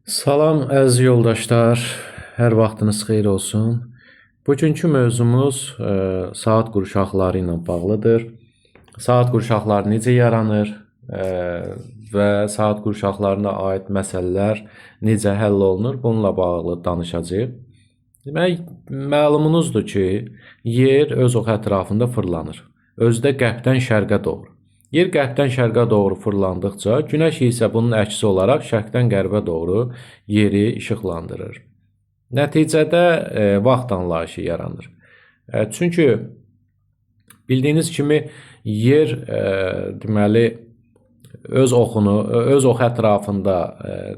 Salam əziz yoldaşlar, hər vaxtınız xeyir olsun. Bugünkü mövzumuz saat qurşaqları ilə bağlıdır. Saat qurşaqları necə yaranır və saat qurşaqlarına aid məsələlər necə həll olunur, bununla bağlı danışacağıq. Demək, məlumunuzdur ki, yer öz ox ətrafında fırlanır. Özü də qərbdən şərqə doğru. Yer qərbdən şərqə doğru fırlandıqca, Günəş isə bunun əksi olaraq şərqdən qərbə doğru yeri işıqlandırır. Nəticədə vaxt anlayışı yaranır. Çünki bildiyiniz kimi yer deməli öz oxunu, öz ox ətrafında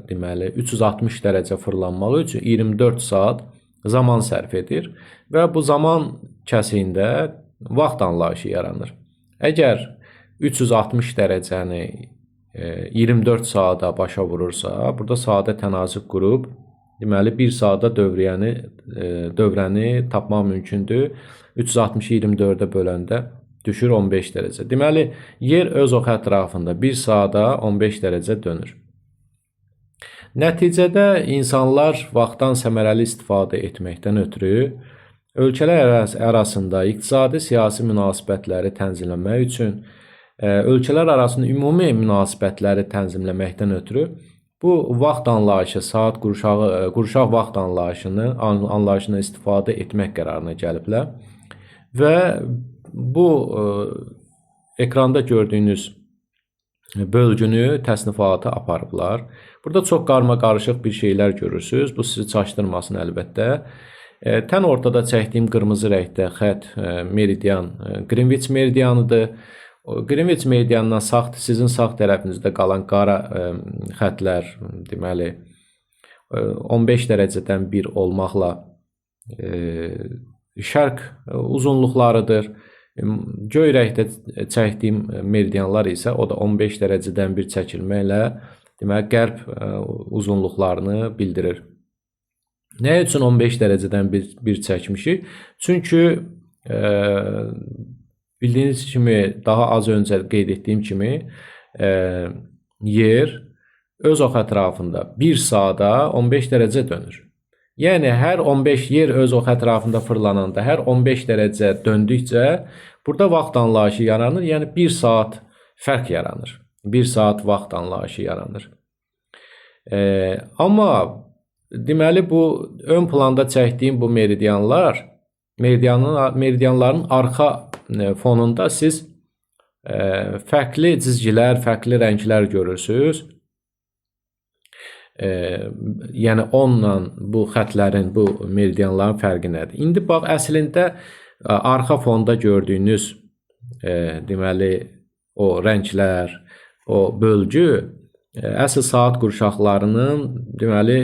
deməli 360 dərəcə fırlanmaq üçün 24 saat zaman sərf edir və bu zaman kəsiyində vaxt anlayışı yaranır. Əgər 360 dərəcəni 24 saata başa vurursa, burada sadə tənasüb qurub, deməli 1 saata dövrəni tapmaq mümkündür. 360-ı 24-ə böləndə düşür 15 dərəcə. Deməli, yer öz ox ətrafında 1 saata 15 dərəcə dönür. Nəticədə insanlar vaxtdan səmərəli istifadə etməkdən ötürü ölkələr arasında iqtisadi siyasi münasibətləri tənzimləmək üçün ölkələr arasında ümumi münasibətləri tənzimləməkdən ötürü bu vaxt anlayışı, saat qurşaq vaxt anlayışını istifadə etmək qərarına gəliblər və bu ekranda gördüyünüz bölgünü təsnifata aparıblar. Burada çox qarma-qarışıq bir şeylər görürsünüz. Bu sizi çaşdırmasın əlbəttə. Tən ortada çəkdiyim qırmızı rəngdə xətt meridian, Greenwich meridianıdır. Greenwich meridianından sizin sağ tərəfinizdə qalan qara xətlər, deməli 15 dərəcədən 1 olmaqla şərq uzunluqlarıdır. Göy rəngdə çəkdiyim meridianlar isə o da 15 dərəcədən 1 çəkilməklə deməli qərb uzunluqlarını bildirir. Nə üçün 15 dərəcədən 1 çəkmişik? Çünki bildiyiniz kimi, daha az öncə qeyd etdiyim kimi, yer öz ox ətrafında 1 saata 15 dərəcə dönür. Yəni, hər 15 yer öz ox ətrafında fırlananda, hər 15 dərəcə döndükcə burada vaxt anlayışı yaranır. Yəni, 1 saat fərq yaranır. 1 saat vaxt anlayışı yaranır. Amma deməli, bu ön planda çəkdiyim bu meridianların arxa fonunda siz fərqli cizgilər, fərqli rənglər görürsünüz. Yəni, onunla bu xətlərin, bu meridianların fərqi nədir? İndi bax, əslində arxa fonda gördüyünüz deməli, o rənglər, o bölgü əsl saat qurşaqlarının deməli,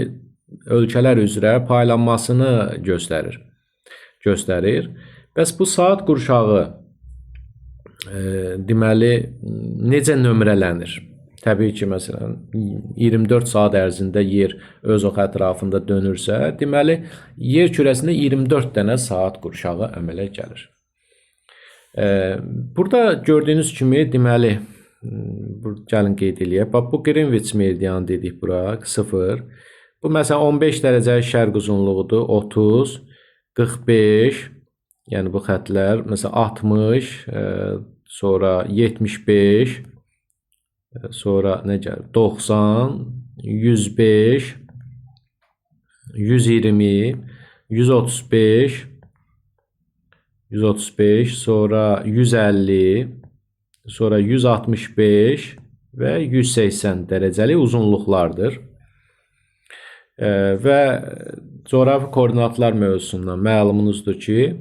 ölkələr üzrə paylanmasını göstərir. Bəs bu saat qurşağı deməli necə nömrələnir? Təbii ki, məsələn, 24 saat ərzində yer öz ox ətrafında dönürsə, deməli yer kürəsində 24 dənə saat qurşağı əmələ gəlir. Burada gördüyünüz kimi, deməli, gəlin qeyd eləyək. Bax, bu Greenwich meridianı dedik bura, 0. Bu, məsələn, 15 dərəcə şərq uzunluğudur, 30, 45, yəni bu xətlər, məsələn, 60, sonra 75, sonra nə gəlir? 90, 105, 120, 135, sonra 150, sonra 165 və 180 dərəcəlik uzunluqlardır. Və coğrafi koordinatlar mövzusundan məlumunuzdur ki,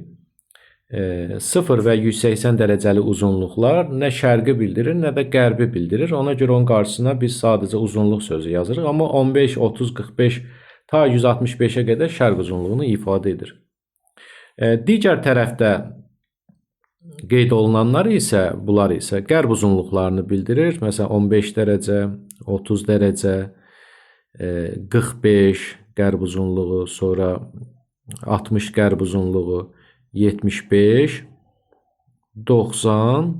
0 və 180 dərəcəli uzunluqlar nə şərqi bildirir, nə də qərbi bildirir. Ona görə onun qarşısına biz sadəcə uzunluq sözü yazırıq. Amma 15, 30, 45 ta 165-ə qədər şərq uzunluğunu ifadə edir. Digər tərəfdə qeyd olunanlar isə, bunlar isə qərb uzunluqlarını bildirir. Məsələn, 15 dərəcə, 30 dərəcə, 45 qərb uzunluğu, sonra 60 qərb uzunluğu, 75, 90,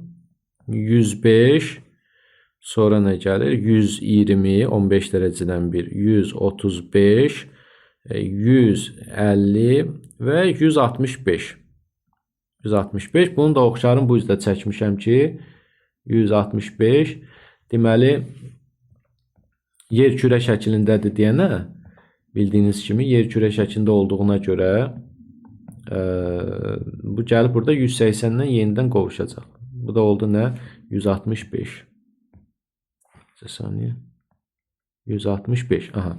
105, Sonra nə gəlir? 120, 15 dərəcədən 1, 135, 150 və 165. 165. Bunu da oxşarın bu üzdə çəkmişəm ki, 165. Deməli, yer kürə şəklindədir deyənə, bildiyiniz kimi yer kürə şəklində olduğuna görə bu gəlib burada 180-dən yenidən qovuşacaq. Bu da oldu nə? 165. Saniyə. 165. Aha.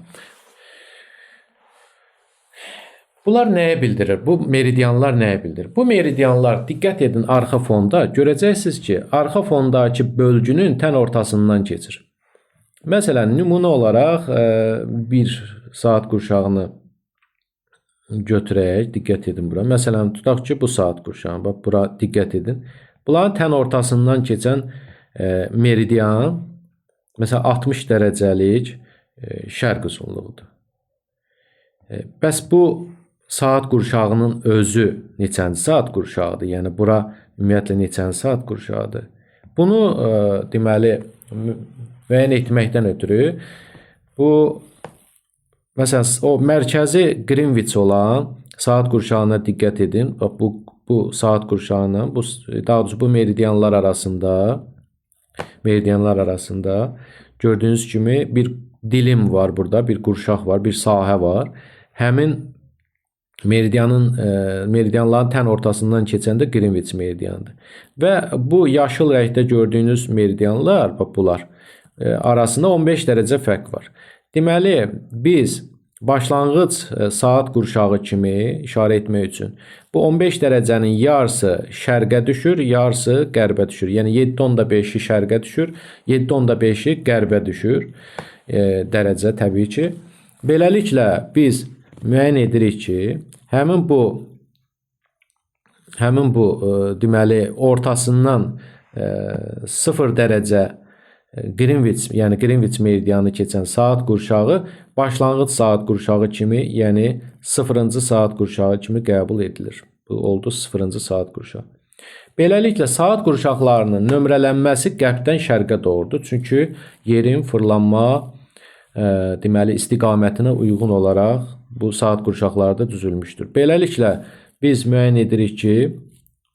Bunlar nəyə bildirir? Bu meridianlar nəyə bildirir? Bu meridianlar, diqqət edin, arxa fonda görəcəksiniz ki, arxa fondakı bölgünün tən ortasından keçir. Məsələn, nümunə olaraq bir saat qurşağını götürək, diqqət edin bura. Məsələn, tutaq ki, bu saat qurşağı, bax, bura diqqət edin. Bunların tən ortasından keçən meridian, məsələn, 60 dərəcəlik şərq uzunluğudur. Bəs bu saat qurşağının özü neçənci saat qurşağıdır? Yəni, bura ümumiyyətlə neçənci saat qurşağıdır? Bunu, deməli, müəyyən etməkdən ötürü, bu, məsələn, o mərkəzi Greenwich olan saat qurşağına diqqət edin. Bu saat qurşağına, daha doğrusu bu meridianlar arasında gördüyünüz kimi bir dilim var burada, bir qurşaq var, bir sahə var. Həmin meridianların tən ortasından keçəndə Greenwich meridianıdır. Və bu yaşıl rəngdə gördüyünüz meridianlar, bunlar arasında 15 dərəcə fərq var. Deməli, biz başlanğıc saat qurşağı kimi işarə etmək üçün bu 15 dərəcənin yarısı şərqə düşür, yarısı qərbə düşür. Yəni 7.5-i şərqə düşür, 7.5-i qərbə düşür dərəcə təbii ki. Beləliklə biz müəyyən edirik ki, həmin bu deməli ortasından 0 dərəcə Greenwich, yəni Greenwich meridianı keçən saat qurşağı başlanğıc saat qurşağı kimi, yəni 0-cı saat qurşağı kimi qəbul edilir. Bu oldu 0-cı saat qurşağı. Beləliklə saat qurşaqlarının nömrələnməsi qərbdən şərqə doğrudur. Çünki yerin fırlanma deməli istiqamətinə uyğun olaraq bu saat qurşaqları da düzülmüşdür. Beləliklə biz müəyyən edirik ki,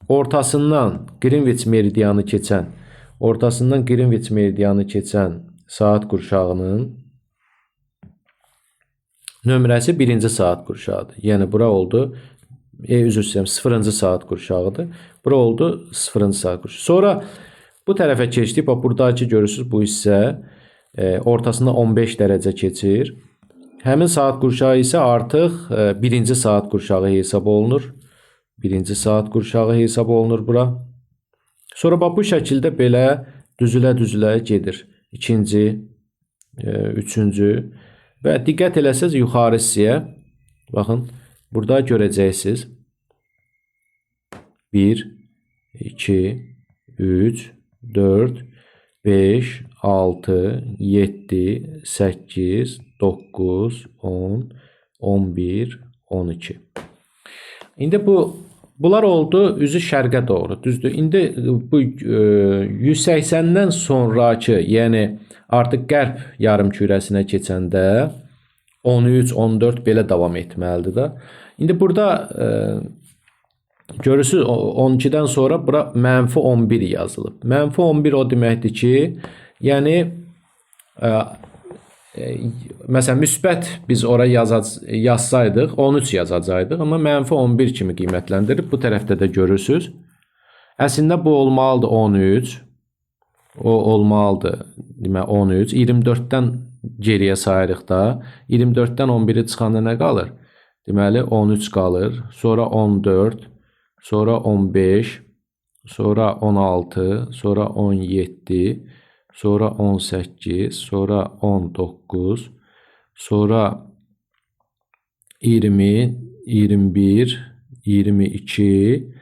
ortasından Greenwich meridianı keçən saat qurşağının nömrəsi 1-ci saat qurşağıdır. Yəni bura oldu, üzr istəyirəm, 0-cı saat qurşağıdır. Bura oldu 0-cı saat qurşağı. Sonra bu tərəfə keçdik. Bax, buradakı görürsünüz bu hissə ortasında 15 dərəcə keçir. Həmin saat qurşağı isə artıq 1-ci saat qurşağı hesab olunur. 1-ci saat qurşağı hesab olunur bura. Sonra bax, bu şəkildə belə düzülə gedir. 2-ci, 3-cü və diqqət eləsəz yuxarı hissəyə, baxın, burada görəcəksiniz 1, 2, 3, 4, 5, 6, 7, 8, 9, 10, 11, 12. İndi bunlar oldu üzü şərqə doğru, düzdür. İndi bu 180-dən sonraki, yəni artıq qərb yarımkürəsinə keçəndə 13, 14 belə davam etməlidir də. İndi burada görürsünüz 12-dən sonra bura -11 yazılıb. -11 o deməkdir ki, yəni məsələn müsbət biz ora yazsaydıq 13 yazacaqdıq, amma -11 kimi qiymətləndirib bu tərəfdə də görürsünüz. Əslində bu olmalıdır 13. O olmalıdır, demək 13. 24-dən geriyə sayırıq da. 24-dən 11-i çıxanda nə qalır? Deməli 13 qalır. Sonra 14, sonra 15, sonra 16, sonra 17, sonra 18, sonra 19, sonra 20, 21, 22,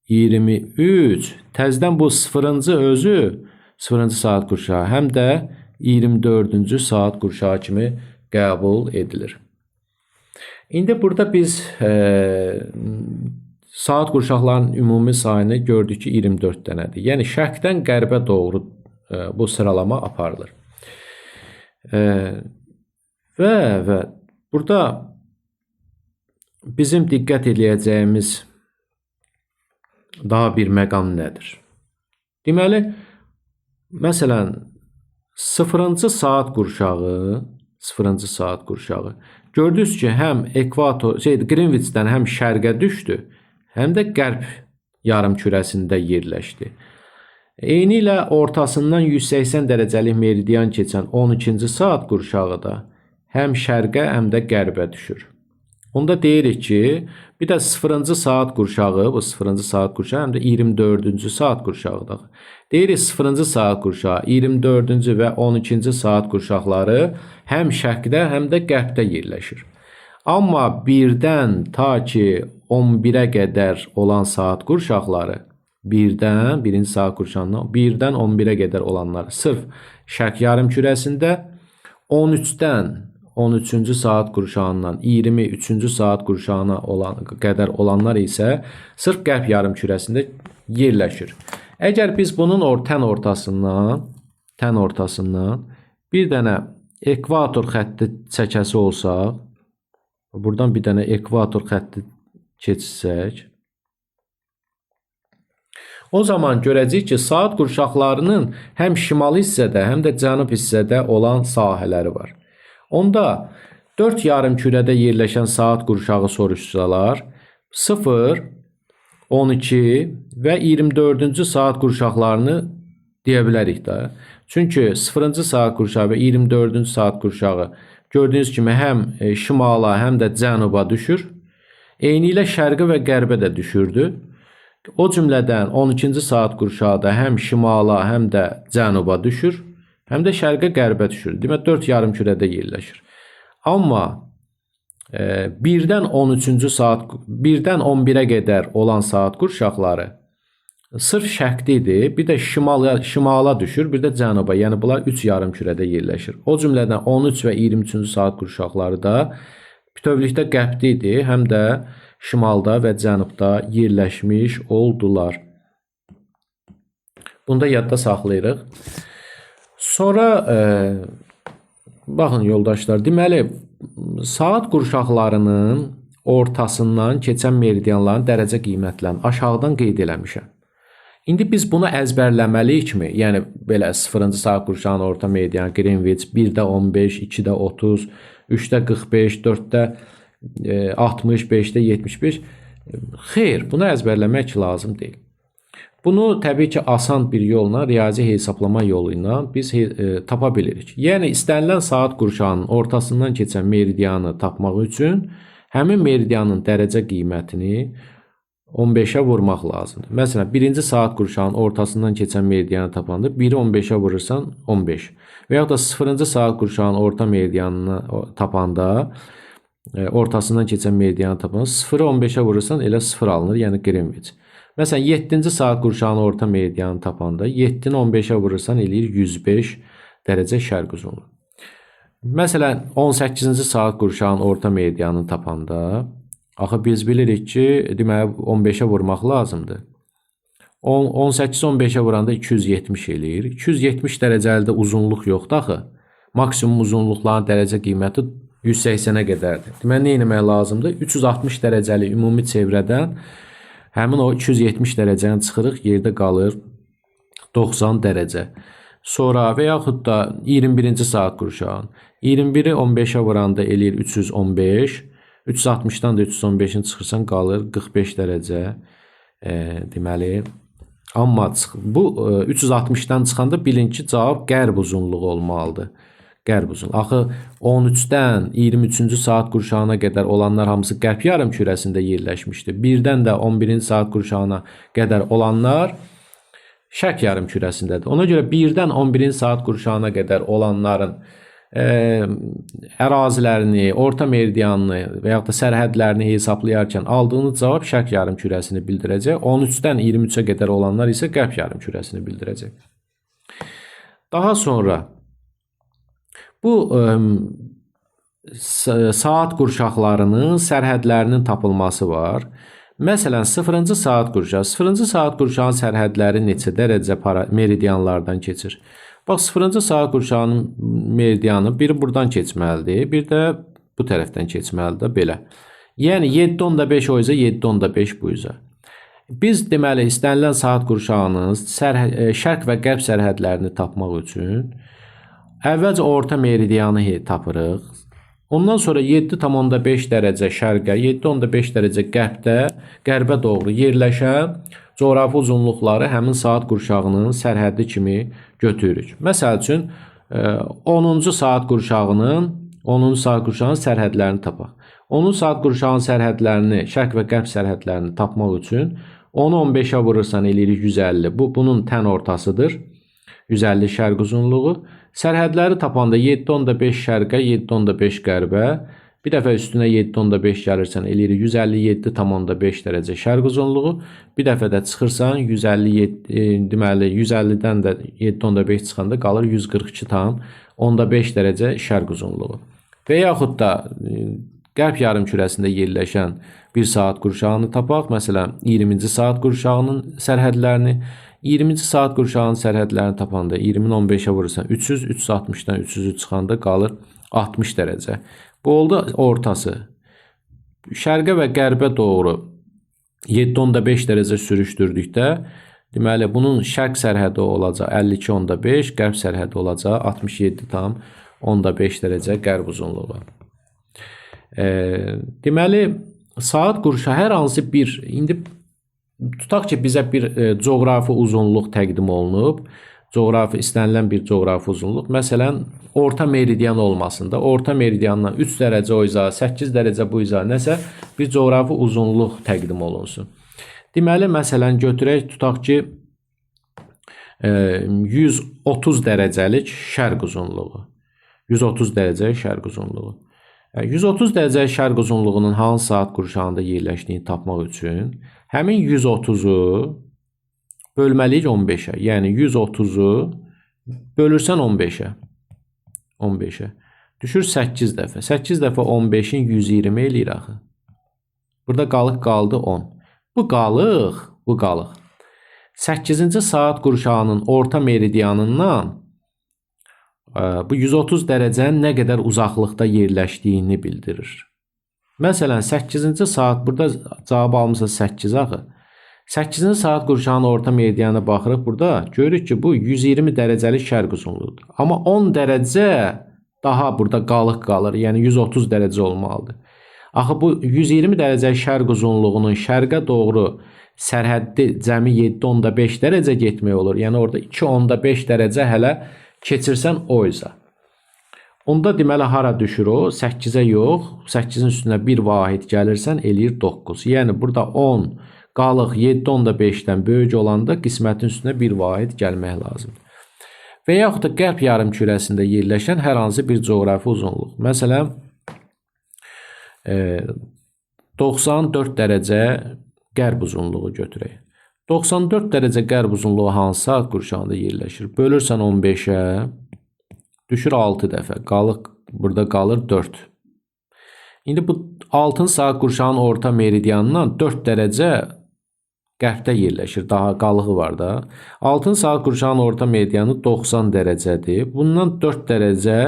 23. Təzədən bu 0-cı özü 0-cı saat qurşağı həm də 24-cü saat qurşağı kimi qəbul edilir. İndi burada biz saat qurşaqlarının ümumi sayını gördük ki 24 dənədir. Yəni şərqdən qərbə doğru bu sıralama aparılır. Və burada bizim diqqət edəcəyimiz daha bir məqam nədir? Deməli, məsələn, 0-cı saat qurşağı gördünüz ki, həm ekvator, Qrinviçdən həm şərqə düşdü, həm də qərb yarımkürəsində yerləşdi. Eyni ilə ortasından 180 dərəcəlik meridian keçən 12-ci saat qurşağı da həm şərqə, həm də qərbə düşür. Onda deyirik ki, bir də 0-cı saat qurşağı, bu 0-cı saat qurşağı həm də 24-cü saat qurşağıdır. Deyirik 0-cı saat qurşağı, 24-cü və 12-ci saat qurşaqları həm şərqdə, həm də qərbdə yerləşir. Amma 1-dən ta ki 11-ə qədər olan saat qurşaqları, 1-ci saat qurşağından 1-dən 11-ə qədər olanlar sırf şərq yarımkürəsində, 13-cü saat qurşağından 23-cü saat qurşağına qədər olanlar isə sırf qərb yarımkürəsində yerləşir. Əgər biz bunun tən ortasından bir dənə ekvator xətti çəkəsi olsaq, buradan bir dənə ekvator xətti keçsək, o zaman görəcəyik ki, saat qurşaqlarının həm şimal hissədə, həm də cənub hissədə olan sahələri var. Onda 4 yarımkürədə yerləşən saat qurşağı soruşsalar, 0, 12 və 24-cü saat qurşaqlarını deyə bilərik də. Çünki 0-cı saat qurşağı və 24-cü saat qurşağı gördüyünüz kimi həm şimala, həm də cənuba düşür. Eyni ilə şərqə və qərbə də düşürdü. O cümlədən 12-ci saat qurşağı da həm şimala, həm də cənuba düşür, həm də şərqə, qərbə düşür. Demək, 4 yarımkürədə yerləşir. Amma 1-dən 11-ə qədər olan saat qurşaqları sırf şərqlidir, bir də şimala düşür, bir də cənuba. Yəni, bunlar 3 yarımkürədə yerləşir. O cümlədən 13 və 23-cü saat qurşaqları da bütövlükdə qərbdə, həm də şimalda və cənubda yerləşmiş oldular. Bunu da yadda saxlayırıq. Sonra, baxın yoldaşlar, deməli, saat qurşaqlarının ortasından keçən meridianların dərəcə qiymətlərini aşağıdan qeyd eləmişəm. İndi biz bunu əzbərləməliyikmi? Yəni, belə 0-cı saat qurşağının orta meridianı Greenwich 1-də 15, 2-də 30, 3-də 45, 4-də 60, 5-də 75. Xeyr, bunu əzbərləmək lazım deyil. Bunu təbii ki, asan bir yolla, riyazi hesablama yolu ilə biz tapa bilirik. Yəni, istənilən saat qurşağının ortasından keçən meridianı tapmaq üçün həmin meridianın dərəcə qiymətini 15-ə vurmaq lazımdır. Məsələn, 1-ci saat qurşağının ortasından keçən meridianı tapanda 1-i 15-ə vurursan 15. Və yaxud da 0-cı saat qurşağının orta meridianını tapanda, ortasından keçən meridianı tapanda 0-ı 15-ə vurursan elə 0 alınır, yəni Greenwich. Məsələn, 7-ci saat qurşağının orta meridianı tapanda 7-ni 15-ə vurursan eləyir 105 dərəcə şərq uzunluğu. Məsələn, 18-ci saat qurşağının orta meridianını tapanda, axı biz bilirik ki, deməli 15-ə vurmaq lazımdır. 18-i 15-ə vuranda 270 eləyir. 270 dərəcəli də uzunluq yoxdur axı. Maksimum uzunluqların dərəcə qiyməti 180-ə qədərdir. Deməli, nə etmək lazımdır? 360 dərəcəli ümumi çevrədən həmin o 270 dərəcəni çıxırıq, yerdə qalır 90 dərəcə. Sonra və yaxud da 21-ci saat qurşağın. 21-i 15-ə vuranda eləyir 315. 360-dan da 315-in çıxırsan qalır 45 dərəcə. Deməli, amma bu 360-dan çıxanda bilin ki, cavab qərb uzunluğu olmalıdır. Qərb uzunluğu. Axı 13-dən 23-cü saat qurşağına qədər olanlar hamısı qərb yarımkürəsində yerləşmişdi. 1-dən də 11-ci saat qurşağına qədər olanlar şərq yarımkürəsindədir. Ona görə 1-dən 11-ci saat qurşağına qədər olanların ərazilərini, orta meridianını və yaxud da sərhədlərini hesablayarkən aldığınız cavab şərq yarımkürəsini bildirəcək. 13-dən 23-ə qədər olanlar isə qərb yarımkürəsini bildirəcək. Daha sonra bu saat qurşaqlarının sərhədlərinin tapılması var. Məsələn, 0-cı saat qurşağı. 0-cı saat qurşağının sərhədləri neçə dərəcə meridianlardan keçir? Bax, 0-cı saat qurşağının meridianı biri buradan keçməlidir, bir də bu tərəfdən keçməlidir, belə. Yəni 7.5 o üzə, 7.5 bu üzə. Biz deməli istənilən saat qurşağının şərq və qərb sərhədlərini tapmaq üçün əvvəlcə orta meridianı tapırıq. Ondan sonra 7.5 dərəcə şərqə, 7.5 dərəcə qərbə doğru yerləşən coğrafi uzunluqları həmin saat qurşağının sərhəddi kimi götürürük. Məsəl üçün 10-cu saat qurşağının 10-cu saat qurşağının sərhədlərini tapaq. 10-cu saat qurşağının sərhədlərini, şərq və qərb sərhədlərini tapmaq üçün 10-u 15-ə vurursan eləyirik 150. Bu bunun tən ortasıdır. 150 şərq uzunluğu. Sərhədləri tapanda 7.5 şərqə, 7.5 qərbə, bir dəfə üstünə 7.5 gəlirsən, eləyirik 157.5 dərəcə şərq uzunluğu. Bir dəfə də çıxırsan 157, deməli 150-dən də 7.5 çıxanda qalır 142.5 dərəcə şərq uzunluğu. Və yaxud da qərb yarımkürəsində yerləşən bir saat qurşağını tapaq. Məsələn, 20-ci saat qurşağının sərhədlərini, 20-ci saat qurşağının sərhədlərini tapanda 20-ni 15-ə vurursan 300, 360-dan 300-ü çıxanda qalır 60 dərəcə. Bu oldu ortası. Şərqə və qərbə doğru 7.5 dərəcə sürüşdürdükdə, deməli bunun şərq sərhədi olacaq 52.5, qərb sərhədi olacaq 67.5 dərəcə qərb uzunluğu. Deməli, saat qurşağı hər hansı bir, indi tutaq ki, bizə bir coğrafi uzunluq təqdim olunub, istənilən bir coğrafi uzunluq, məsələn, orta meridian olmasında, orta meridiandan 3 dərəcə o izah, 8 dərəcə bu izah, nəsə bir coğrafi uzunluq təqdim olunsun. Deməli, məsələn, götürək, tutaq ki, 130 dərəcəlik şərq uzunluğu. 130 dərəcə şərq uzunluğu. 130 dərəcə şərq uzunluğunun hansı saat qurşağında yerləşdiyini tapmaq üçün həmin 130-u bölməliyik 15-ə. Yəni 130-u bölürsən 15-ə. 15-ə. Düşür 8 dəfə. 8 dəfə 15-in 120 eləyir axı. Burada qalıq qaldı 10. Bu qalıq. 8-ci saat qurşağının orta meridianından bu 130 dərəcənin nə qədər uzaqlıqda yerləşdiyini bildirir. Məsələn, 8-ci saat, burada cavab almışsa 8 axı. 8-ci saat qurşağının orta meridianına baxırıq burada. Görürük ki, bu 120 dərəcəlik şərq uzunluğudur. Amma 10 dərəcə daha burada qalıq qalır. Yəni 130 dərəcə olmalıdır. Axı bu 120 dərəcə şərq uzunluğunun şərqə doğru sərhəddi cəmi 7.5 dərəcə getmək olur. Yəni orada 2.5 dərəcə hələ keçirsən o izah. Onda deməli hara düşür o? 8-ə yox, 8-in üstünə bir vahid gəlirsən eləyir 9. Yəni burada 10 qalıq 7.5-dən böyük olanda qismətin üstünə bir vahid gəlmək lazımdır. Və yaxud da qərb yarımkürəsində yerləşən hər hansı bir coğrafi uzunluq. Məsələn, 94 dərəcə qərb uzunluğu götürək. 94 dərəcə qərb uzunluğu hansı saat qurşağında yerləşir? Bölürsən 15-ə, düşür 6 dəfə. Burada qalır 4. İndi bu 6 saat qurşağının orta meridianından 4 dərəcə qərbdə yerləşir. Daha qalığı var da. 6 saat qurşağının orta meridianı 90 dərəcədir. Bundan 4 dərəcə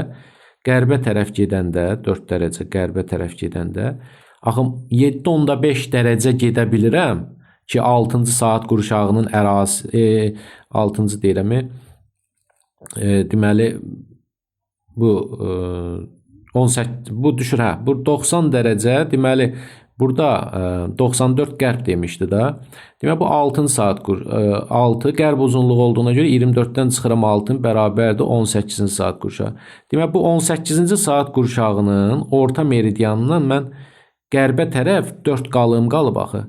qərbə tərəf gedəndə, 4 dərəcə qərbə tərəf gedəndə, axı 7.5 dərəcə gedə bilirəm ki, 6-cı saat qurşağının ərazisi, 6-cı deyirəm, deməli, bu 18, bu düşür, bu 90 dərəcə, deməli, burada 94 qərb demişdi da. Deməli, bu 6-cı saat, 6 qərb uzunluğu olduğuna görə 24-dən çıxıram 6-ın bərabərdir 18-ci saat qurşağı. Deməli, bu 18-ci saat qurşağının orta meridianından mən qərbə tərəf 4 qalığım qalıb axı.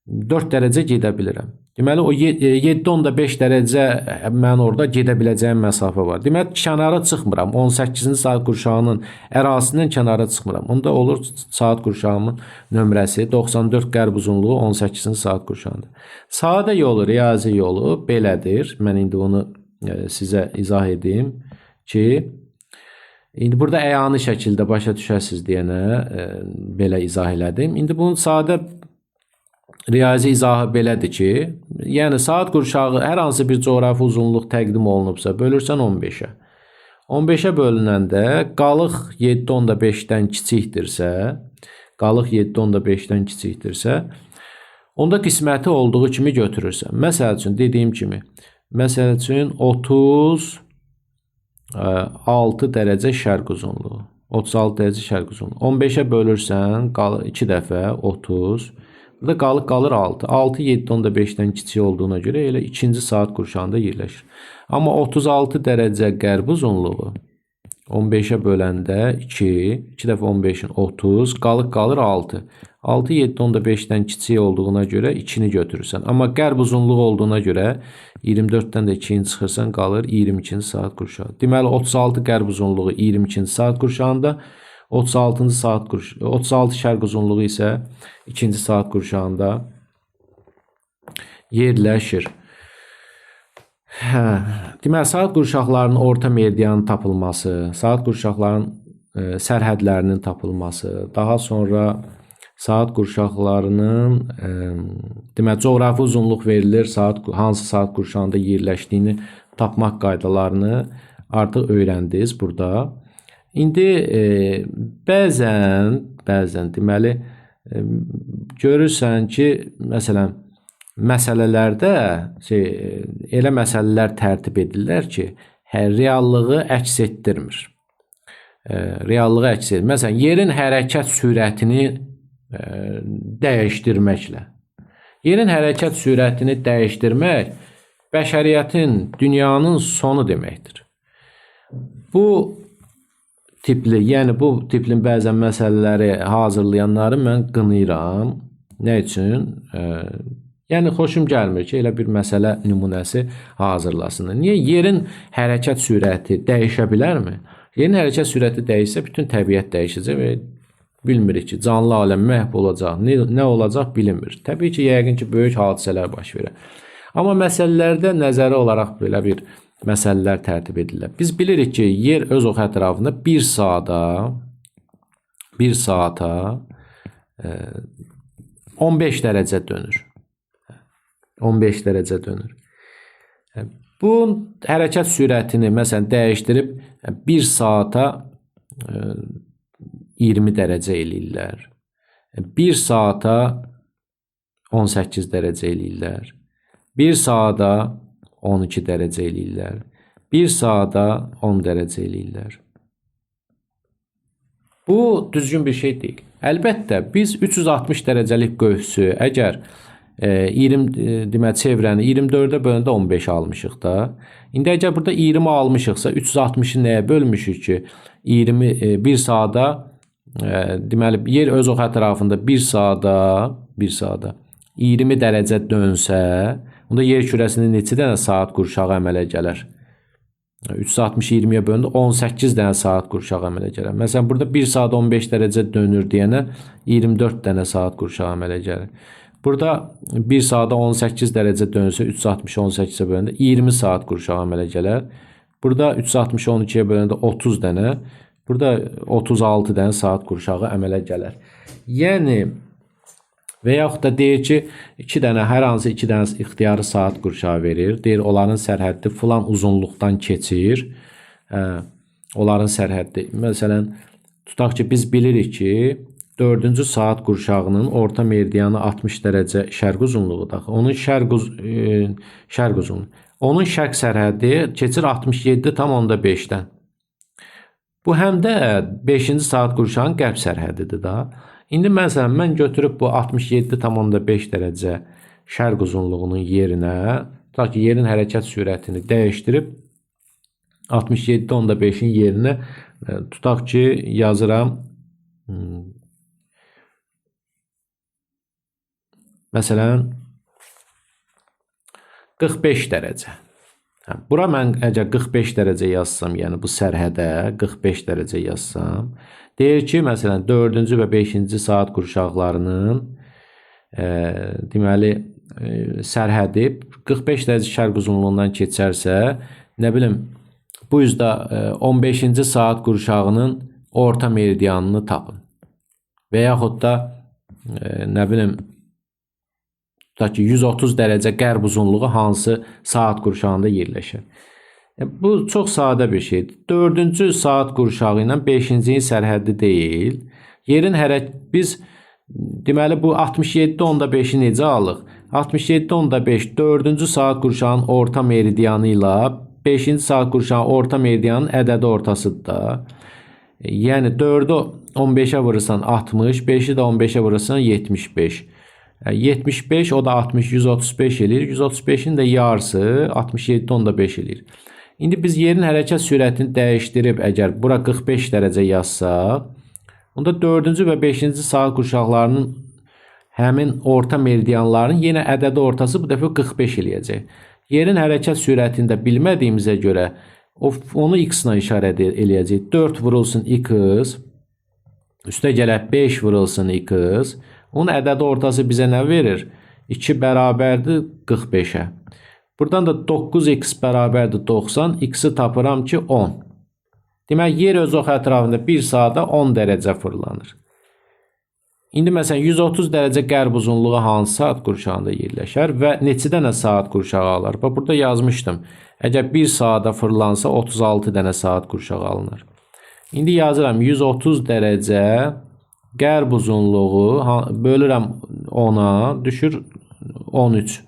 4 dərəcə gedə bilirəm. Deməli, o 7.5 dərəcə mən orada gedə biləcəyim məsafə var. Deməli, kənara çıxmıram. 18-ci saat qurşağının ərazisindən kənara çıxmıram. Onda olur saat qurşağımın nömrəsi 94 qərb uzunluğu 18-ci saat qurşağıdır. Sadə yolu, riyazi yolu belədir. Mən indi onu sizə izah edeyim ki, indi burada əyani şəkildə başa düşəsiz deyənə belə izah elədim. İndi bunun sadə Riyazi izahı belədir ki, yəni saat qurşağı hər hansı bir coğrafi uzunluq təqdim olunubsa, bölürsən 15-ə. 15-ə bölünəndə qalıq 7.5-dən kiçikdirsə, qalıq 7.5-dən kiçikdirsə, onda qisməti olduğu kimi götürürsən. Məsəl üçün, dediyim kimi, məsəl üçün 36 dərəcə şərq uzunluğu. 36 dərəcə şərq uzunluğu. 15-ə bölürsən, 2 dəfə 30. Burada qalıq qalır 6. 6 7.5-dən kiçik olduğuna görə elə ikinci saat qurşağında yerləşir. Amma 36 dərəcə qərb uzunluğu 15-ə böləndə 2, 2 dəfə 15-in 30, qalıq qalır 6. 6 7.5-dən kiçik olduğuna görə 2-ni götürürsən. Amma qərb uzunluğu olduğuna görə 24-dən də 2-ni çıxırsan, qalır 22-ci saat qurşağı. Deməli 36 qərb uzunluğu 22-ci saat qurşağında, 36 şərq uzunluğu isə 2-ci saat qurşağında yerləşir. Deməli, saat qurşaqlarının orta meridianın tapılması, saat qurşaqlarının sərhədlərinin tapılması, daha sonra saat qurşaqlarının deməli, coğrafi uzunluq verilir, hansı saat qurşağında yerləşdiyini tapmaq qaydalarını artıq öyrəndiniz burada. İndi bəzən deməli, görürsən ki, məsələn, məsələlərdə elə məsələlər tərtib edirlər ki, reallığı əks etdirmir. Reallığı əks etdirmir. Məsələn, yerin hərəkət sürətini dəyişdirməklə. Yerin hərəkət sürətini dəyişdirmək bəşəriyyətin, dünyanın sonu deməkdir. Bu tipli, yəni bu tiplin bəzən məsələləri hazırlayanları mən qınayıram. Nə üçün? Yəni xoşum gəlmir ki, elə bir məsələ nümunəsi hazırlasın. Niyə? Yerin hərəkət sürəti dəyişə bilərmi? Yerin hərəkət sürəti dəyişsə bütün təbiət dəyişəcək və bilmirik ki, canlı aləm məhv olacaq, nə olacaq bilinmir. Təbii ki, yəqin ki, böyük hadisələr baş verir. Amma məsələlərdə nəzəri olaraq belə bir məsələlər tərtib edirlər. Biz bilirik ki, yer öz ox ətrafında 1 saata 15 dərəcə dönür. 15 dərəcə dönür. Bu hərəkət sürətini məsələn dəyişdirib 1 saata 20 dərəcə eləyirlər. 1 saata 18 dərəcə eləyirlər. 1 saata 12 dərəcə eləyirlər. 1 saata 10 dərəcə eləyirlər. Bu düzgün bir şey deyil. Əlbəttə, biz 360 dərəcəlik qövsü əgər 20 deməli çevrəni 24-ə böləndə 15 almışıq da. İndi əgər burada 20 almışıqsa 360-ı nəyə bölmüşük ki? 1 saata deməli yer öz ox ətrafında 1 saata 20 dərəcə dönsə, onda yer kürəsində neçə dənə saat qurşağı əmələ gələr? 360-ı 20-yə böləndə 18 dənə saat qurşağı əmələ gələr. Məsələn, burada 1 saat 15 dərəcə dönür deyənə 24 dənə saat qurşağı əmələ gəlir. Burada 1 saata 18 dərəcə dönsə 360-ı 18-ə böləndə 20 saat qurşağı əmələ gələr. Burada 360-ı 12-yə böləndə 30 dənə, burada 36 dənə saat qurşağı əmələ gələr. Yəni və yaxud da deyir ki, hər hansı 2 dənə ixtiyari saat qurşağı verir. Deyir, onların sərhəddi filan uzunluqdan keçir. Onların sərhəddi, məsələn, tutaq ki, biz bilirik ki, 4-cü saat qurşağının orta meridianı 60 dərəcə şərq uzunluğudur. Onun şərq uzunluğu. Onun şərq sərhəddi keçir 67,5-dən. Bu həm də 5-ci saat qurşağının qərb sərhəddidir da. İndi məsələn, mən götürüb bu 67,5 dərəcə şərq uzunluğunun yerinə, tutaq ki, yerin hərəkət sürətini dəyişdirib 67,5-in yerinə tutaq ki, yazıram məsələn 45 dərəcə. Bura mən əgər 45 dərəcə yazsam, yəni bu sərhədə 45 dərəcə yazsam, deyir ki, məsələn 4-cü və 5-ci saat qurşaqlarının deməli sərhədi 45 dərəcə şərq uzunluğundan keçərsə, nə bilim, bu üzdə 15-ci saat qurşağının orta meridianını tapın. Və yaxud da nə bilim tutaq ki 130 dərəcə qərb uzunluğu hansı saat qurşağında yerləşir? Bu çox sadə bir şeydir. 4-cü saat qurşağı ilə 5-cinin sərhəddi deyil. Yerin biz deməli bu 67.5-i necə alıq? 67.5 4-cü saat qurşağının orta meridianı ilə 5-ci saat qurşağının orta meridianının ədədi ortasıdır da. Yəni 4-ü 15-ə vurursan 60, 5-i də 15-ə vurursan 75. 75 o da 60, 135 eləyir. 135-in də yarısı 67.5 eləyir. İndi biz yerin hərəkət sürətini dəyişdirib əgər bura 45 dərəcə yazsaq, onda 4-cü və 5-ci saat qurşaqlarının həmin orta meridianların yenə ədədi ortası bu dəfə 45 eləyəcək. Yerin hərəkət sürətini də bilmədiyimizə görə onu x-la işarət eləyəcək. 4 vurulsun x, üstə gələk 5 vurulsun x. Onun ədədi ortası bizə nə verir? 2 bərabərdir 45-ə. Buradan da 9x bərabərdir 90, x-i tapıram ki 10. Demək, yer öz ox ətrafında 1 saata 10 dərəcə fırlanır. İndi məsələn 130 dərəcə qərb uzunluğu hansı saat qurşağında yerləşər və neçə dənə saat qurşağı alır? Burada yazmışdım. Əgər 1 saata fırlansa 36 dənə saat qurşağı alınır. İndi yazıram 130 dərəcə qərb uzunluğu bölürəm 10-a düşür 13.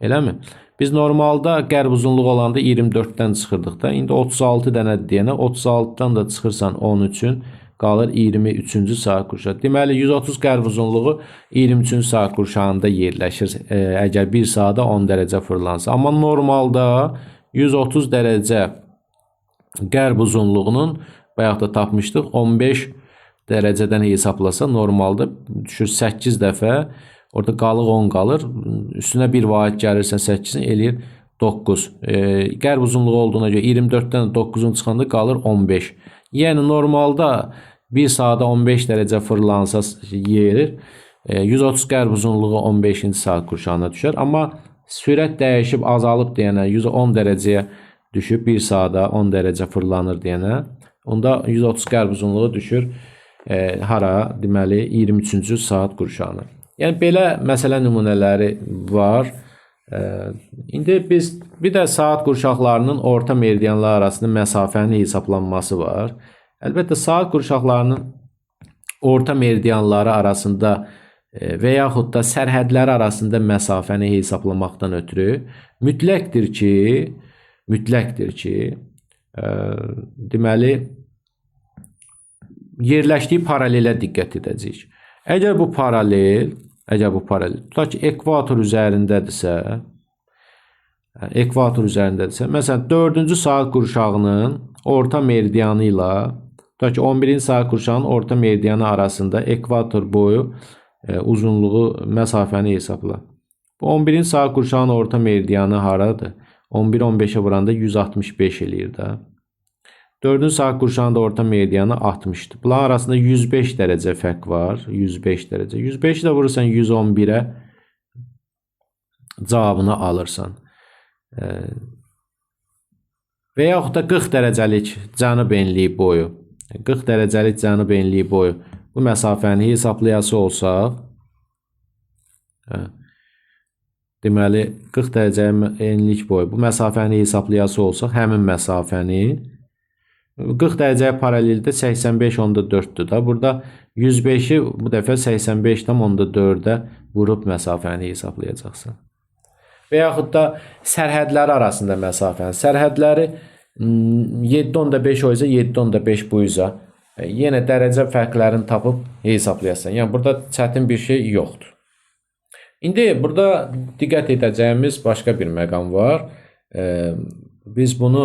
Eləmi? Biz normalda qərb uzunluğu olanda 24-dən çıxırdıq da. İndi 36 dənə deyənə 36-dan da çıxırsan 13-ün qalır 23-cü saat qurşağı. Deməli 130 qərb uzunluğu 23-cü saat qurşağında yerləşir. Əgər 1 saata 10 dərəcə fırlansa. Amma normalda 130 dərəcə qərb uzunluğunun bayaq da tapmışdıq 15 dərəcədən hesablasa normalda düşür 8 dəfə. Orada qalıq 10 qalır. Üstünə bir vahid gəlirsən 8-in eləyir 9. Qərb uzunluğu olduğuna görə 24-dən 9-un çıxanda qalır 15. Yəni normalda 1 saata 15 dərəcə fırlansa yer 130 qərb uzunluğu 15-ci saat qurşağına düşər. Amma sürət dəyişib azalıb deyənə 110 dərəcəyə düşüb 1 saata 10 dərəcə fırlanır deyənə onda 130 qərb uzunluğu düşür hara? Deməli 23-cü saat qurşağına. Yəni belə məsələ nümunələri var. İndi biz bir də saat qurşaqlarının orta meridianlar arasında məsafənin hesablanması var. Əlbəttə saat qurşaqlarının orta meridianları arasında və yaxud da sərhədləri arasında məsafəni hesablamaqdan ötürü mütləqdir ki, deməli yerləşdiyi paralelə diqqət edəcəyik. Əgər bu paralel, tutaq ki, ekvator üzərindədirsə, məsələn, 4-cü saat qurşağının orta meridianı ilə, tutaq ki, 11-ci saat qurşağının orta meridianı arasında ekvator boyu uzunluğu məsafəni hesabla. Bu 11-ci saat qurşağının orta meridianı haradır? 11-15-ə vuranda 165 eləyir də. 4-cü saat qurşağında orta meridianı 60-dır. Bunların arasında 105 dərəcə fərq var. 105 dərəcə. 105-i də vurursan 111-ə cavabını alırsan. Və yaxud da 40 dərəcəlik cənub enliyi boyu. 40 dərəcəlik cənub enliyi boyu. Bu məsafəni hesablayası olsaq, deməli 40 dərəcə enlik boyu. Bu məsafəni hesablayası olsaq, həmin məsafəni 40 dərəcəyə paraleldə 85.4-dür da. Burada 105-i bu dəfə 85.4-ə vurub məsafəni hesablayacaqsan. Və yaxud da sərhədləri arasında məsafəni. Sərhədləri 7.5 o izə, 7.5 bu izə. Yenə dərəcə fərqlərini tapıb hesablayasan. Yəni burada çətin bir şey yoxdur. İndi burada diqqət edəcəyimiz başqa bir məqam var. Biz bunu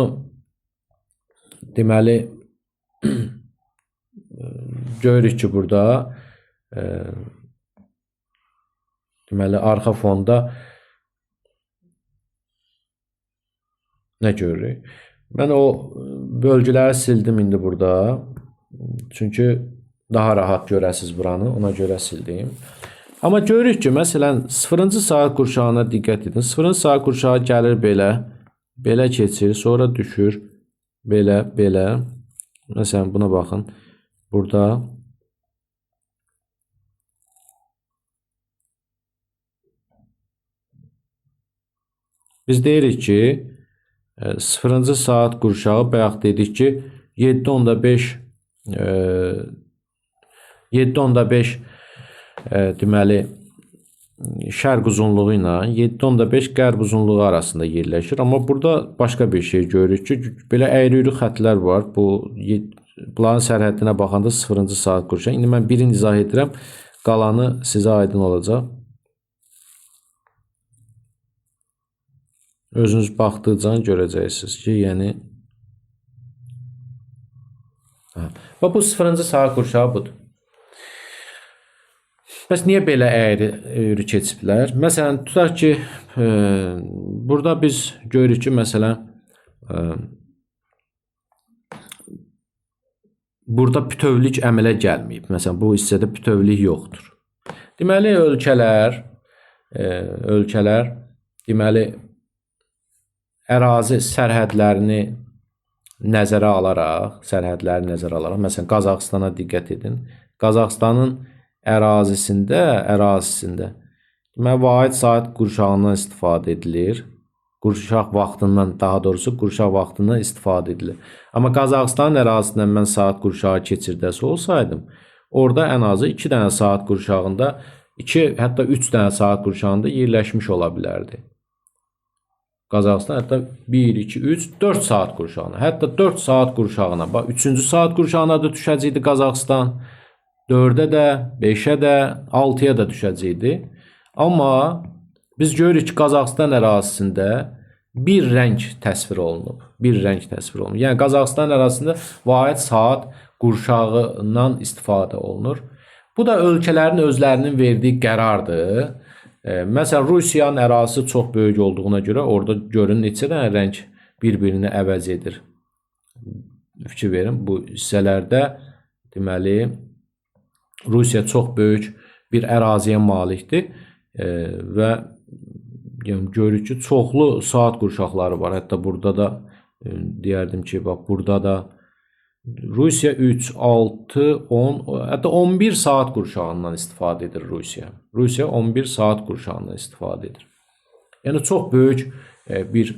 deməli görürük ki, burada deməli arxa fonda nə görürük? Mən o bölgüləri sildim indi burada. Çünki daha rahat görəsiz buranı, ona görə sildim. Amma görürük ki, məsələn 0-cı saat qurşağına diqqət edin. 0-cı saat qurşağı gəlir belə keçir, sonra düşür belə. Məsələn buna baxın. Burada Biz deyirik ki, 0-cı saat qurşağı bayaq dedik ki, 7.5 7.5 deməli şərq uzunluğu ilə 7.5 qərb uzunluğu arasında yerləşir. Amma burada başqa bir şey görürük ki, belə əyri-üyrü xətlər var. Bunların sərhəddinə baxanda 0-cı saat qurşağı. İndi mən birini izah edirəm. Qalanı sizə aydın olacaq. Özünüz baxdıqca görəcəksiniz ki, yəni və bu 0-cı saat qurşağı budur. Bəs niyə belə əyri keçiblər? Məsələn, tutaq ki, burada biz görürük ki, məsələn, burada bütövlük əmələ gəlməyib. Məsələn, bu hissədə bütövlük yoxdur. Deməli, ölkələr deməli, ərazi sərhədlərini nəzərə alaraq, məsələn, Qazaxstana diqqət edin. Qazaxstanın ərazisində deməli, vahid saat qurşağından istifadə edilir. Qurşaq vaxtından, daha doğrusu qurşaq vaxtından istifadə edilir. Amma Qazaxstan ərazisindən mən saat qurşağı keçirdəsi olsaydım, orada ən azı 2 dənə saat qurşağında, 2, hətta 3 dənə saat qurşağında yerləşmiş ola bilərdi. Qazaxstan hətta 1, 2, 3, 4 saat qurşağına, hətta 4 saat qurşağına, bax 3-cü saat qurşağına da düşəcəkdi Qazaxstan. 4-ə də, 5-ə də, 6-ya da düşəcəkdi. Amma biz görürük ki, Qazaxstan ərazisində bir rəng təsvir olunub. Yəni, Qazaxstan ərazisində vahid saat qurşağından istifadə olunur. Bu da ölkələrin özlərinin verdiyi qərardır. Məsələn, Rusiyanın ərazisi çox böyük olduğuna görə orada görün neçə dənə rəng bir-birini əvəz edir. Fikir verin, bu hissələrdə deməli, Rusiya çox böyük bir əraziyə malikdir və görürük ki, çoxlu saat qurşaqları var. Hətta burada da deyərdim ki, bax burada da Rusiya 3, 6, 10, hətta 11 saat qurşağından istifadə edir Rusiya. Rusiya 11 saat qurşağından istifadə edir. Yəni çox böyük bir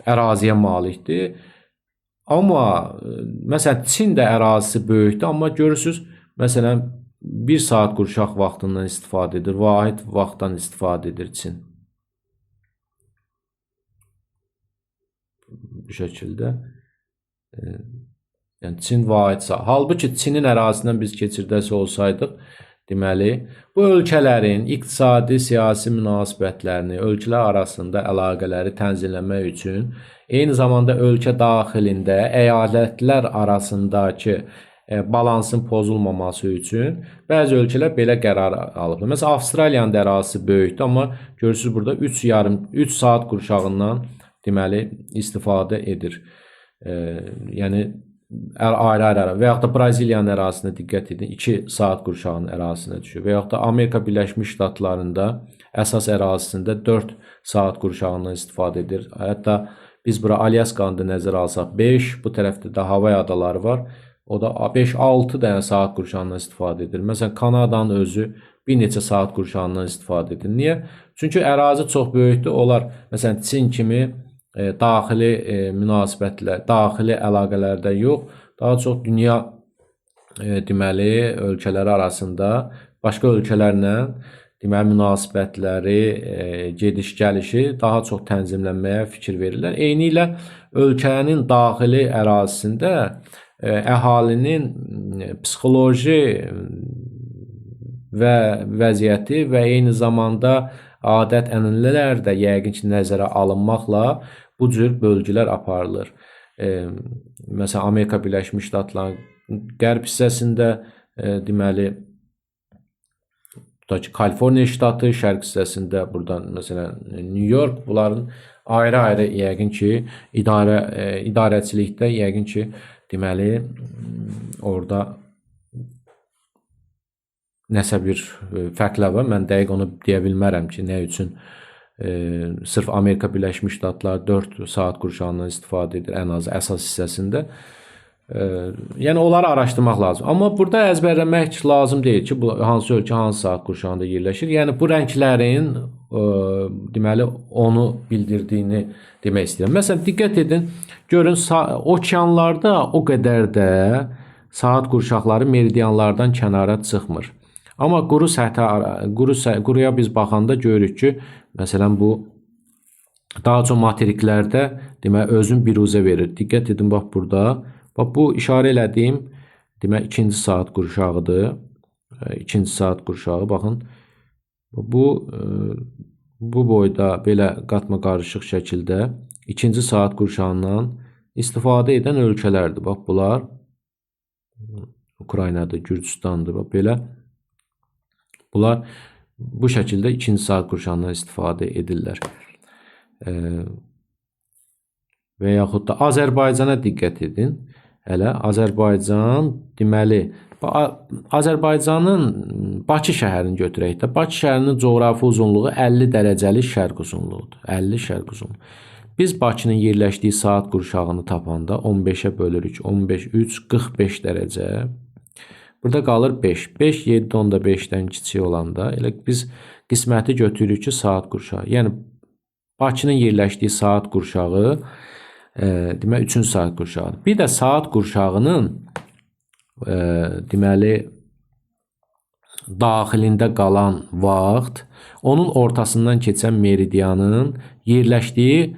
əraziyə malikdir. Amma məsələn Çin də ərazisi böyükdür, amma görürsüz, məsələn 1 saat qurşaq vaxtından istifadə edir, vahid vaxtdan istifadə edir Çin. Bu şəkildə. Yəni Çin vahid saat. Halbuki Çinin ərazisindən biz keçirdəsi olsaydıq, deməli, bu ölkələrin iqtisadi, siyasi münasibətlərini, ölkələr arasında əlaqələri tənzimləmək üçün, eyni zamanda ölkə daxilində əyalətlər arasındakı balansın pozulmaması üçün bəzi ölkələr belə qərar alıb. Məsələn, Avstraliyanın ərazisi böyükdür, amma görürsünüz burada 3 saat qurşağından deməli istifadə edir. Yəni ayrı-ayrı və yaxud da Braziliyanın ərazisinə diqqət edin, 2 saat qurşağının ərazisinə düşür. Və yaxud da Amerika Birləşmiş Ştatlarında əsas ərazisində 4 saat qurşağından istifadə edir. Hətta biz bura Alyaskanı da nəzərə alsaq 5, bu tərəfdə də Havay adaları var. O da 5-6 dənə saat qurşağından istifadə edir. Məsələn, Kanadanın özü bir neçə saat qurşağından istifadə edir. Niyə? Çünki ərazi çox böyükdür. Onlar, məsələn, Çin kimi daxili münasibətlər, daxili əlaqələrdə yox, daha çox dünya deməli, ölkələri arasında başqa ölkələrlə deməli, münasibətləri, gediş-gəlişi daha çox tənzimlənməyə fikir verirlər. Eyni ilə ölkənin daxili ərazisində əhalinin psixoloji və vəziyyəti və eyni zamanda adət-ənənələr də yəqin ki, nəzərə alınmaqla bu cür bölgülər aparılır. Məsələn, Amerika Birləşmiş Ştatlarının qərb hissəsində deməli, tutaq ki, Kaliforniya ştatı, şərq hissəsində buradan məsələn New York, bunların ayrı-ayrı yəqin ki, idarəçilikdə yəqin ki, deməli, orada nəsə bir fərqlər var. Mən dəqiq onu deyə bilmərəm ki, nə üçün sırf Amerika Birləşmiş Ştatları 4 saat qurşağından istifadə edir ən az əsas hissəsində. Yəni, onları araşdırmaq lazım. Amma burada əzbərləmək lazım deyil ki, hansı ölkə hansı saat qurşağında yerləşir. Yəni, bu rənglərin deməli onu bildirdiyini demək istəyirəm. Məsələn, diqqət edin, görün okeanlarda o qədər də saat qurşaqları meridianlardan kənara çıxmır. Amma quruya biz baxanda görürük ki, məsələn bu daha çox materiklərdə demək özün biruzə verir. Diqqət edin bax burada. Bax bu işarə elədiyim demək ikinci saat qurşağıdır. İkinci saat qurşağı baxın. Bu boyda belə qatma qarışıq şəkildə ikinci saat qurşağından istifadə edən ölkələrdir. Bax bunlar Ukraynadır, Gürcüstandır. Bax belə bunlar bu şəkildə ikinci saat qurşağından istifadə edirlər. Və yaxud da Azərbaycana diqqət edin. Hələ Azərbaycan deməli Azərbaycanın Bakı şəhərini götürək də. Bakı şəhərinin coğrafi uzunluğu 50 dərəcəlik şərq uzunluğudur. 50 şərq uzunluğu. Biz Bakının yerləşdiyi saat qurşağını tapanda 15-ə bölürük. 15, 3, 45 dərəcə. Burada qalır 5. 5, 7.5-dən kiçik olanda elə biz qisməti götürürük ki, saat qurşağı. Yəni Bakının yerləşdiyi saat qurşağı demək 3-cü saat qurşağıdır. Bir də saat qurşağının deməli daxilində qalan vaxt onun ortasından keçən meridianın yerləşdiyi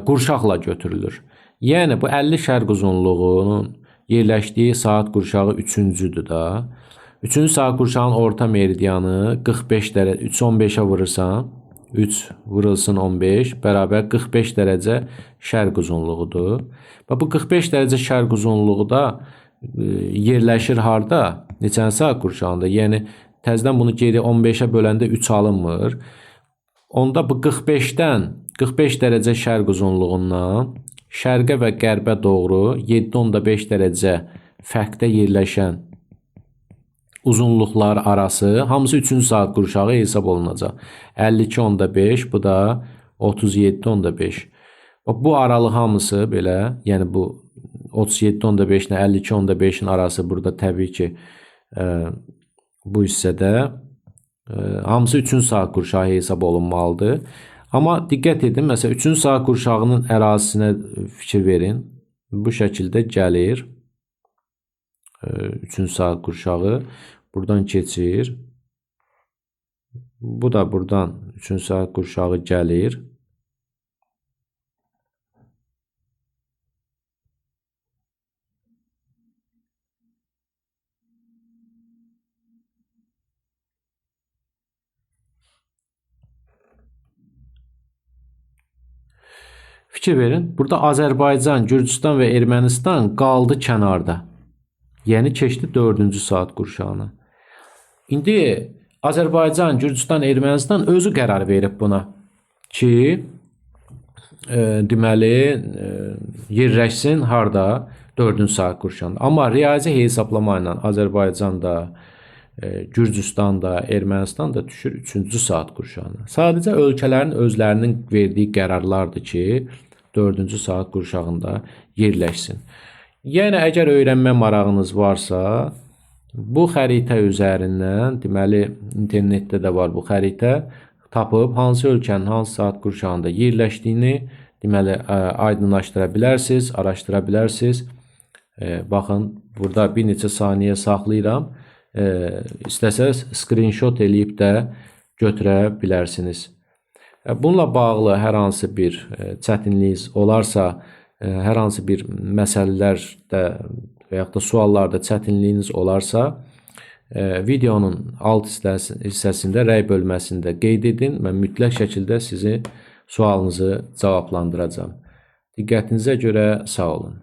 qurşaqla götürülür. Yəni bu 50 şərq uzunluğunun yerləşdiyi saat qurşağı 3-cüdür da. 3-cü saat qurşağının orta meridianı 45 dərəcə 3 15-ə vurursan 3 vurulsun 15 bərabər 45 dərəcə şərq uzunluğudur. Və bu 45 dərəcə şərq uzunluğu da yerləşir harda? Neçənci saat qurşağında? Yəni təzədən bunu geri 15-ə böləndə 3 alınmır. Onda bu 45-dən 45 dərəcə şərq uzunluğundan şərqə və qərbə doğru 7.5 dərəcə fərqdə yerləşən uzunluqlar arası hamısı 3-cü saat qurşağı hesab olunacaq. 52.5 bu da 37.5. Bu aralıq hamısı belə, yəni bu 37.5 ilə 52.5-in arası burada təbii ki bu hissədə hamısı 3-cü saat qurşağı hesab olunmalıdır. Amma diqqət edin, məsələn 3-cü saat qurşağının ərazisinə fikir verin. Bu şəkildə gəlir. 3-cü saat qurşağı buradan keçir. Bu da buradan 3-cü saat qurşağı gəlir. Fikir verin, burada Azərbaycan, Gürcüstan və Ermənistan qaldı kənarda. Yəni keçdi 4-cü saat qurşağına. İndi Azərbaycan, Gürcüstan, Ermənistan özü qərar verib buna ki, deməli yerləşsin harda 4-cü saat qurşağında. Amma riyazi hesablama ilə Azərbaycan da, Gürcüstan da, Ermənistan da düşür 3-cü saat qurşağına. Sadəcə ölkələrin özlərinin verdiyi qərarlardır ki, 4-cü saat qurşağında yerləşsin. Yəni əgər öyrənmə marağınız varsa, bu xəritə üzərindən, deməli internetdə də var bu xəritə, tapıb hansı ölkənin hansı saat qurşağında yerləşdiyini deməli aydınlaşdıra bilərsiniz, araşdıra bilərsiniz. Baxın, burada bir neçə saniyə saxlayıram. İstəsəz screenshot eləyib də götürə bilərsiniz. Bununla bağlı hər hansı bir çətinliyiniz olarsa, hər hansı bir məsələlərdə və yaxud da suallarda çətinliyiniz olarsa, videonun alt hissəsində rəy bölməsində qeyd edin. Mən mütləq şəkildə sizin sualınızı cavablandıracağam. Diqqətinizə görə sağ olun.